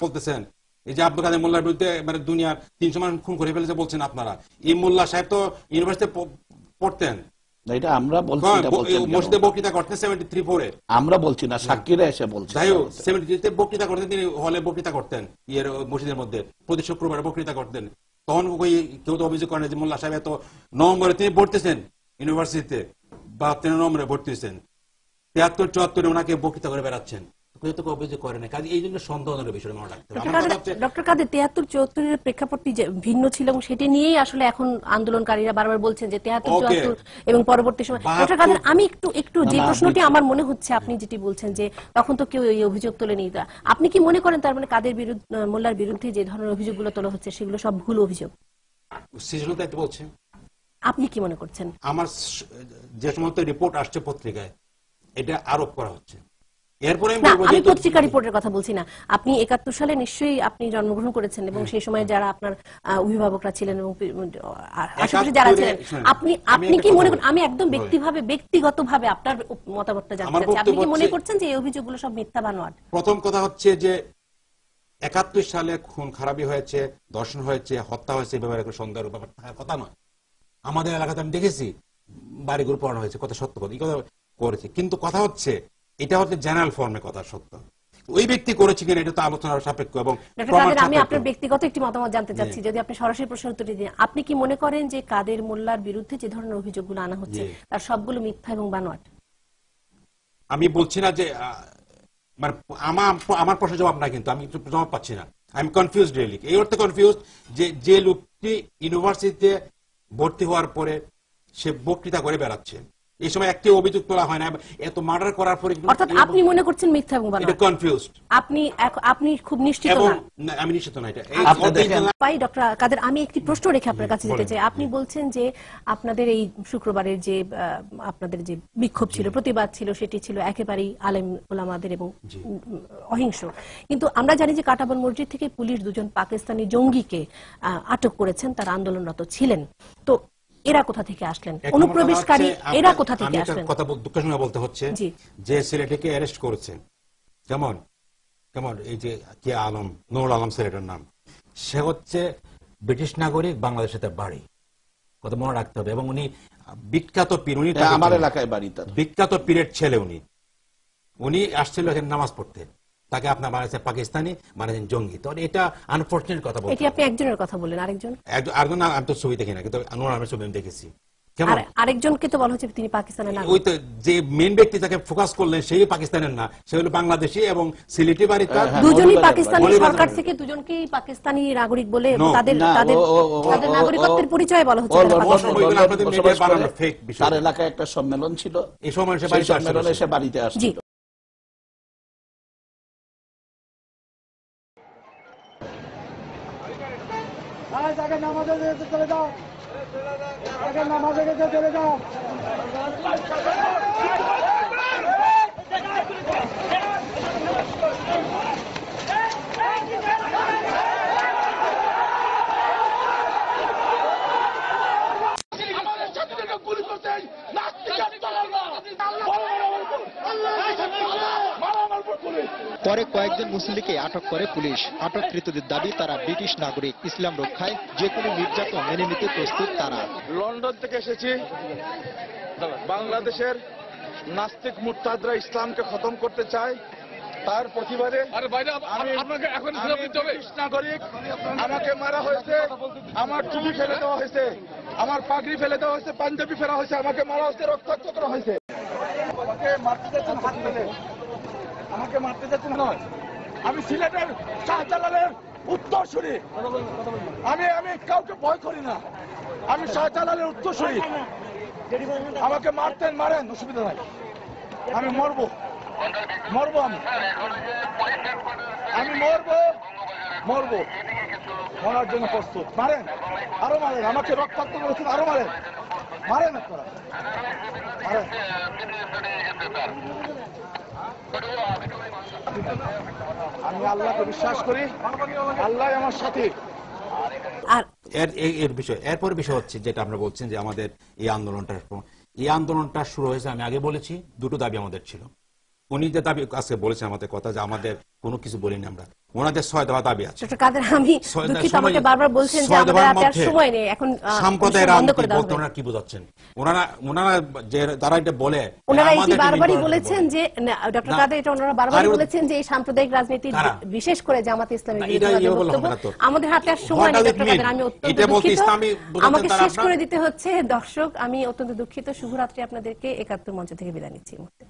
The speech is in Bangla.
বলতেছেন, এই যে আব্দুল কাদের মোল্লার বিরুদ্ধে মানে দুনিয়ার 300 মানুষ খুন করে ফেলেছে বলছেন আপনারা, এই মোল্লা সাহেব তো ইউনিভার্সিটিতে পড়তেন, এটা আমরা বলছি, এটা বলছেন মসজিদে বক্তৃতা করতেন 73-4 আমরা বলছি না, সাক্ষীরা এসে বলছে। যাই হোক 73 বক্তৃতা করতেন, তিনি হলে বক্তৃতা করতেন, মসজিদের মধ্যে প্রতি শুক্রবার বক্তৃতা করতেন। তখন কেউ তো অভিযোগ করেন যে মোল্লা সাহেব এত নভেম্বরে তিনি পড়তেছেন ইউনিভার্সিটিতে, বা 13 নভেম্বরে ভর্তি হয়েছেন, 73-74 ওনাকে বক্তৃতা করে বেড়াচ্ছেন, অভিযোগ করে না। কাজে এই জন্য সন্দেহের বিষয় মনে রাখতে হবে। ডক্টর কাদের 73-74 এর প্রেক্ষাপটটি ভিন্ন ছিল এবং সেটি নিয়েই আসলে এখন আন্দোলনকারীরা বারবার বলছেন যে 73-74 এবং পরবর্তী সময়। ডক্টর কাদের আমি একটু যে প্রশ্নটি আমার মনে হচ্ছে, আপনি যেটি বলছেন যে তখন তো কেউ এই অভিযোগ তোলেনি, আপনি কি মনে করেন তার মানে কাদের মোল্লার বিরুদ্ধে যে ধরনের অভিযোগগুলো তোলা হচ্ছে সেগুলো সব ভুল অভিযোগ? সৃজনতা বলছেন, আপনি কি মনে করছেন? আমার যে সমস্ত রিপোর্ট আসছে পত্রিকায় এটা আরোপ করা হচ্ছে। এরপরে আমি পত্রিকা রিপোর্টের কথা বলছি না, আপনি 71 সালে নিশ্চয়ই আপনি জন্মগ্রহণ করেছেন এবং সেই সময় যারা আপনার অভিভাবকরা ছিলেন এবং আশেপাশে যারা ছিলেন, আপনি কি মনে করেন, আমি একদম ব্যক্তিগতভাবে আপনার মতামতটা জানতে চাচ্ছি, আপনি কি মনে করছেন যে এই অভিযোগগুলো সব মিথ্যা বানোয়াট? প্রথম কথা হচ্ছে যে 71 সালে খুন খারাপি হয়েছে, ধর্ষণ হয়েছে, হত্যা হয়েছে, এই ব্যাপারে সন্দেহের ব্যাপার থাকার কথা নয়। আমাদের এলাকাতে আমি দেখেছি বাড়িঘর পড়ানো হয়েছে, কথা সত্য কথা, এই কথা করেছে, কিন্তু কথা হচ্ছে এটা হচ্ছে জেনারেল ফর্মে কথা সত্য, ওই ব্যক্তি করেছে কিনা এটা তো আলোচনার সাপেক্ষে এবং আমি আপনার ব্যক্তিগত একটি মতামত জানতে চাচ্ছি, যদি আপনি সরাসরি প্রশ্নের উত্তর দিন। আপনি কি মনে করেন যে কাদের মোল্লার বিরুদ্ধে যে ধরনের অভিযোগগুলো আনা হচ্ছে তার সবগুলো মিথ্যা এবং বানোয়াট? আমি বলছি না যে মানে আমার প্রশ্নের জবাব না, কিন্তু আমি জবাব পাচ্ছি না, আই এম কনফিউজড রিয়েলি। এই অর্থে কনফিউজড যে লোকটি ইউনিভার্সিটিতে ভর্তি হওয়ার পরে সে বক্তৃতা করে বেড়াচ্ছে, এই সময় একটি অভিযোগ তোলা হয় না, এত মার্ডার করার পরে অর্থাৎ আপনি মনে করছেন মিথ্যা এবং বানোয়াট? এটা কনফিউজড। আপনি খুব নিশ্চিত না? আমি নিশ্চিত না এটা। ডক্টর কাদের আমি একটি প্রশ্ন রেখে আপনার কাছে যেতে চাই। আপনি বলছেন যে আপনাদের এই শুক্রবারের যে আপনাদের যে বিক্ষোভ ছিল, প্রতিবাদ ছিল, সেটি ছিল একেবারেই আলেম ওলামাদের এবং অহিংস, কিন্তু আমরা জানি যে কাঁটাবন মসজিদ থেকে পুলিশ 2জন পাকিস্তানি জঙ্গিকে আটক করেছেন, তারা আন্দোলনরত ছিলেন। তো এরা কোথা থেকে আসলেন? অনুপ্রবেশকারী এরা কোথা থেকে আসলেন? কথা দুঃখের সঙ্গে বলতে হচ্ছে যে ছেলেটিকে অ্যারেস্ট করেছে, কেমন এই যে কে আলম, নুরুল আলম ছেলেটার নাম, সে হচ্ছে ব্রিটিশ নাগরিক, বাংলাদেশে তার বাড়ি, কথা মনে রাখতে হবে। এবং উনি বিখ্যাত পীর, উনি আমার এলাকায় বাড়ি, তার বিখ্যাত পীরের ছেলে, উনি আসছিল এখানে নামাজ পড়তে, তাকে আপনার বানাইছেন পাকিস্তানি, বানাইছেন জঙ্গি। তো এটা আনফরচুনেট কথা বলতে। এটি আপনি একজনের কথা বললেন, আরেকজন আমি তো ছবি দেখি না, কিন্তু নুরুল আলমের ছবি আমি দেখেছি। আরেকজনকে তো বলা হচ্ছে তিনি পাকিস্তানের নাগরিক। ওই তো যে মেইন ব্যক্তি তাকে ফোকাস করলেন সেই পাকিস্তানের না, সে হলো বাংলাদেশি এবং সিলেটি বাড়ি তার। দুজনই পাকিস্তানি, সরকার থেকে দুজনকেই পাকিস্তানি নাগরিক বলে তাদের নাগরিকত্বের পরিচয় বলা হচ্ছে। তার এলাকায় একটা সম্মেলন ছিল, এই সম্মেলনে সে বাড়িতে আসছিল। পরে কয়েকজন মুসল্লিকে আটক করে পুলিশ। আটককৃতদের দাবি তারা ব্রিটিশ নাগরিক, ইসলাম রক্ষায় যে কোনো নির্যাতন মেনে নিতে প্রস্তুত তারা। লন্ডন থেকে এসেছি, বাংলাদেশের নাস্তিক মুরতাদরা ইসলামকে খতম করতে চায়, তার প্রতিবাদে ব্রিটিশ নাগরিক, আমাকে মারা হয়েছে, আমার টুপি ফেলে দেওয়া হয়েছে, আমার পাগড়ি ফেলে দেওয়া হয়েছে, পাঞ্জাবি ফেলা হয়েছে, আমাকে মারা হয়েছে, রক্তাক্ত করা হয়েছে। আমাকে মারতে যাচ্ছেন হাত ফেলে, আমাকে মারতে যাচ্ছেন নয়। আমি সিলেটের শাহজালালের উত্তরসূরি, আমি কাউকে ভয় করি না, আমি শাহজালালের উত্তরসূরি। আমাকে মারতেন, মারেন, অসুবিধা নাই, আমি মরবো, আমি মরবো, মরার জন্য প্রস্তুত। মারেন, আরো মারেন, আমাকে রক্তাক্ত করেছেন, আরো মারেন, আপনারা মারেন। আমি আল্লাহকে বিশ্বাস করি, আল্লাহ আমার সাথী। আর এরপর বিষয় হচ্ছে যেটা আমরা বলছেন যে আমাদের এই আন্দোলনটা শুরু হয়েছে, আমি আগে বলেছি দুটো দাবি আমাদের ছিল। উনি যে দাবি আজকে বলেছেন আমাদের কথা, যে আমাদের কোনো কিছু বলিনি আমরা, ওনাদের 6 দফা দাবি আছে। ডক্টর কাদের আমি দুঃখিত, আমাকে বারবার বলছেন যে 6 আমাদের দফার হাতে আর মধ্যে সময় নেই, এখন সাম্প্রদায়িক বন্ধ করে রাজনীতি দেওয়া বলতে হবে। ওনারা কি বোঝাচ্ছেন? ওনারা যে তারা এটা বলে ওনারা এটি আমাদেরকে বারবারই নির্ভর বলেছেন করে। যে ডক্টর না, কাদের এটা ওনারা বারবারই আরে বলেছেন যে এই সাম্প্রদায়িক রাজনীতি কারা? বিশেষ করে জামাত ইসলামের না, বিরুদ্ধে এটা ওনাদের ইয়ে বলা বক্তব্য। হবে না তো। আমাদের হাতে আর সময় What নেই does it doctor Kader, mean? আমি অত্যন্ত এটা বলতে দুঃখিত। ইসলামী বোঝাচ্ছেন আমাকে তারা শেষ আপনার? করে দিতে হচ্ছে। দর্শক, আমি অত্যন্ত দুঃখিত। শুভরাত্রি, আপনাদেরকে ৭১ মঞ্চ থেকে বিদায় নিচ্ছি এই মুহূর্তে।